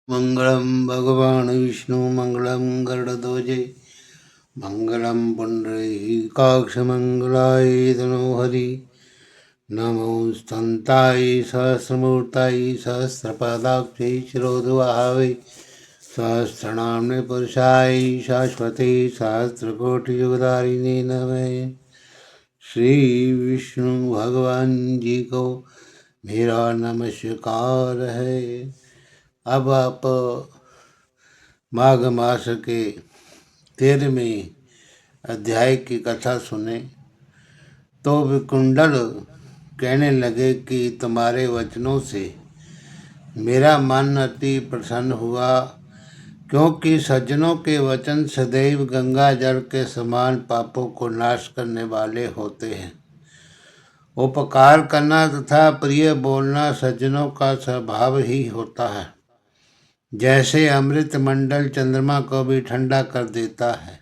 मंगलम भगवान विष्णु मंगलम गरुड़ध्वजे मंगलम पुंडरीकाक्ष मंगलाय तनोहरि नमो स्तंताय सहस्रमूर्ताय सहस्रपादाक्षै शिरोधुवाहवे सहस्रनाम्ने पुरुषाय शाश्वते सहस्रकोटियुगधारिणे नमः। श्री विष्णु भगवान जी को मेरा नमस्कार है। अब आप माघ मास के 13वें अध्याय की कथा सुने तो विकुंडल कहने लगे कि तुम्हारे वचनों से मेरा मन अति प्रसन्न हुआ, क्योंकि सज्जनों के वचन सदैव गंगा जल के समान पापों को नाश करने वाले होते हैं। उपकार करना तथा प्रिय बोलना सज्जनों का स्वभाव ही होता है, जैसे अमृत मंडल चंद्रमा को भी ठंडा कर देता है।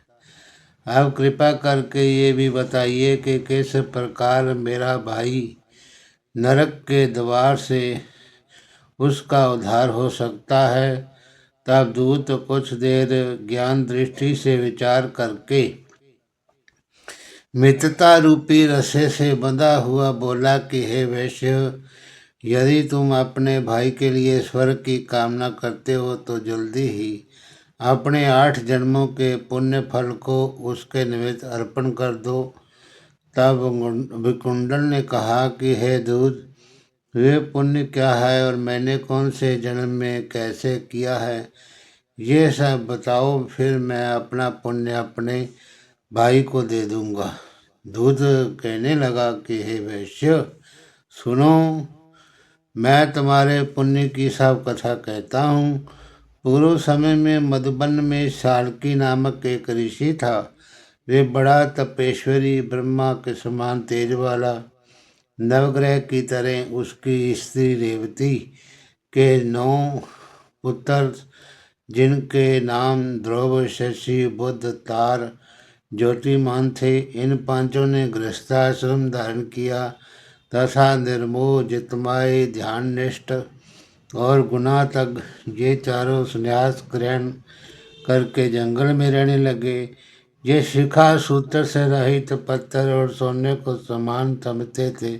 अब कृपा करके ये भी बताइए कि किस प्रकार मेरा भाई नरक के द्वार से उसका उद्धार हो सकता है। तब दूत कुछ देर ज्ञान दृष्टि से विचार करके मित्रता रूपी रस्से से बंधा हुआ बोला कि हे वैश्य, यदि तुम अपने भाई के लिए स्वर्ग की कामना करते हो तो जल्दी ही अपने 8 जन्मों के पुण्य फल को उसके निमित्त अर्पण कर दो। तब विकुंडल ने कहा कि हे दूत, वे पुण्य क्या है और मैंने कौन से जन्म में कैसे किया है, ये सब बताओ, फिर मैं अपना पुण्य अपने भाई को दे दूंगा। दूत कहने लगा कि हे वैश्य सुनो, मैं तुम्हारे पुण्य की सब कथा कहता हूँ। पूर्व समय में मधुबन में शाल्की नामक एक ऋषि था। वे बड़ा तपेश्वरी, ब्रह्मा के समान तेज वाला, नवग्रह की तरह उसकी स्त्री रेवती के 9 पुत्र, जिनके नाम ध्रुव, शशि, बुध, तार, ज्योतिमान थे। इन 5 ने गृहस्थाश्रम धारण किया तथा निर्मोह, जितमाय, ध्याननिष्ठ और गुणातक ये चारों संन्यास ग्रहण करके जंगल में रहने लगे। ये शिखा सूत्र से रहित पत्थर और सोने को समान समझते थे।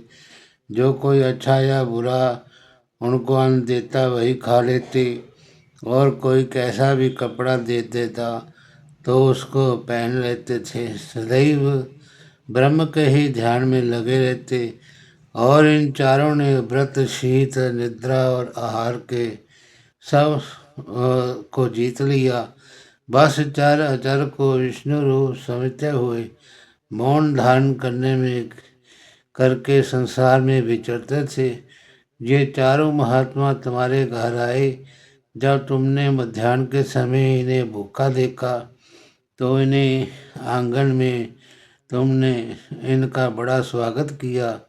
जो कोई अच्छा या बुरा उनको अन्न देता वही खा लेते, और कोई कैसा भी कपड़ा दे देता तो उसको पहन लेते थे। सदैव ब्रह्म के ही ध्यान में लगे रहते। और इन चारों ने व्रत, शीत, निद्रा और आहार के सब को जीत लिया। बस चार अचर को विष्णु रूप समझते हुए मौन धारण करने में करके संसार में विचरते थे। ये चारों महात्मा तुम्हारे घर आए। जब तुमने मध्याह्न के समय इन्हें भूखा देखा तो इन्हें आंगन में तुमने इनका बड़ा स्वागत किया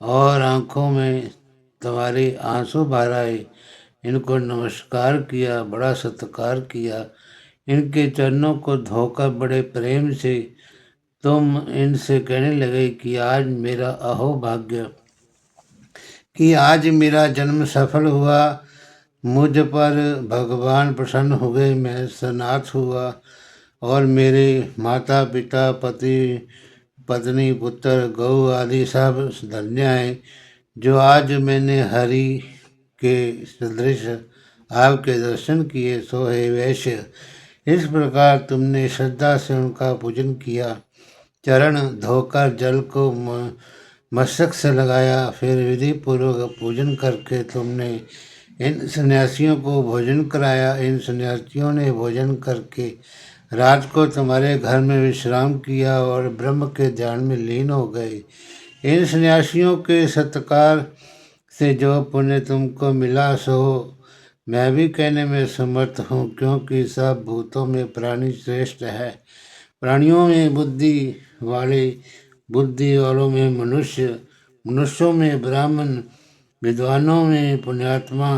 और आंखों में तुम्हारे आंसू भर आए। इनको नमस्कार किया, बड़ा सत्कार किया। इनके चरणों को धोकर बड़े प्रेम से तुम इनसे कहने लगे कि आज मेरा अहोभाग्य कि आज मेरा जन्म सफल हुआ। मुझ पर भगवान प्रसन्न हो गए, मैं सनाथ हुआ और मेरे माता पिता, पति पत्नी, पुत्र, गौ आदि सब धन्य हैं, जो आज मैंने हरि के सदृश आपके दर्शन किए। सो हे वैश्य, इस प्रकार तुमने श्रद्धा से उनका पूजन किया। चरण धोकर जल को मस्तक से लगाया। फिर विधि पूर्वक पूजन करके तुमने इन सन्यासियों को भोजन कराया। इन सन्यासियों ने भोजन करके रात को तुम्हारे घर में विश्राम किया और ब्रह्म के ध्यान में लीन हो गए। इन सन्यासियों के सत्कार से जो पुण्य तुमको मिला सो मैं भी कहने में समर्थ हूँ, क्योंकि सब भूतों में प्राणी श्रेष्ठ है। प्राणियों में बुद्धि वाले, बुद्धि वालों में मनुष्य, मनुष्यों में ब्राह्मण, विद्वानों में पुण्यात्मा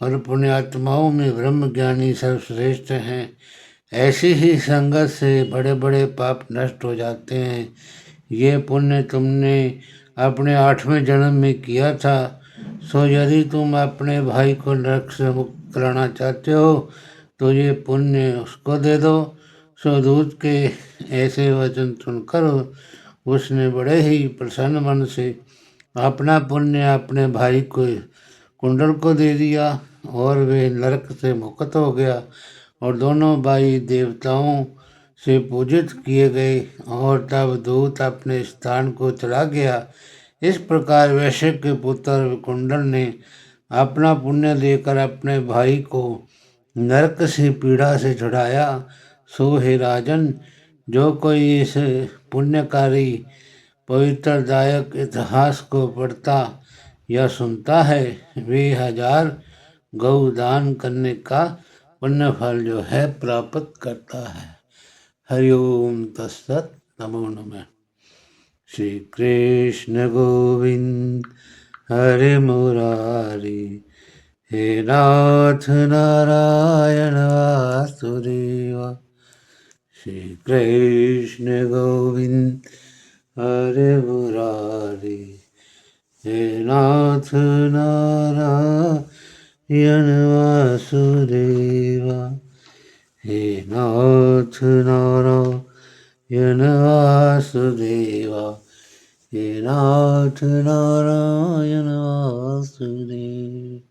और पुण्यात्माओं में ब्रह्मज्ञानी सर्वश्रेष्ठ हैं। ऐसी ही संगत से बड़े बड़े पाप नष्ट हो जाते हैं। ये पुण्य तुमने अपने 8वें जन्म में किया था। सो यदि तुम अपने भाई को नरक से मुक्त कराना चाहते हो तो ये पुण्य उसको दे दो। सो दूत के ऐसे वचन सुनकर उसने बड़े ही प्रसन्न मन से अपना पुण्य अपने भाई को कुंडल को दे दिया और वे नरक से मुक्त हो गया और दोनों भाई देवताओं से पूजित किए गए और तब दूत अपने स्थान को चला गया। इस प्रकार वैश्य के पुत्र कुंडल ने अपना पुण्य देकर अपने भाई को नरक से पीड़ा से छुड़ाया। सो हे राजन, जो कोई इस पुण्यकारी पवित्रदायक इतिहास को पढ़ता या सुनता है वे 1000 गौ दान करने का पुण्य फल जो है प्राप्त करता है। हरिओम तत्सत। नमो नमः। श्री कृष्ण गोविंद हरे मुरारी, हे नाथ नारायण वासुदेव। श्री कृष्ण गोविंद हरे मुरारी, हे नाथ नारायण वासुदेव। हे नाथ नारायण वासुदेव, हे नाथ नारायण वासुदेव।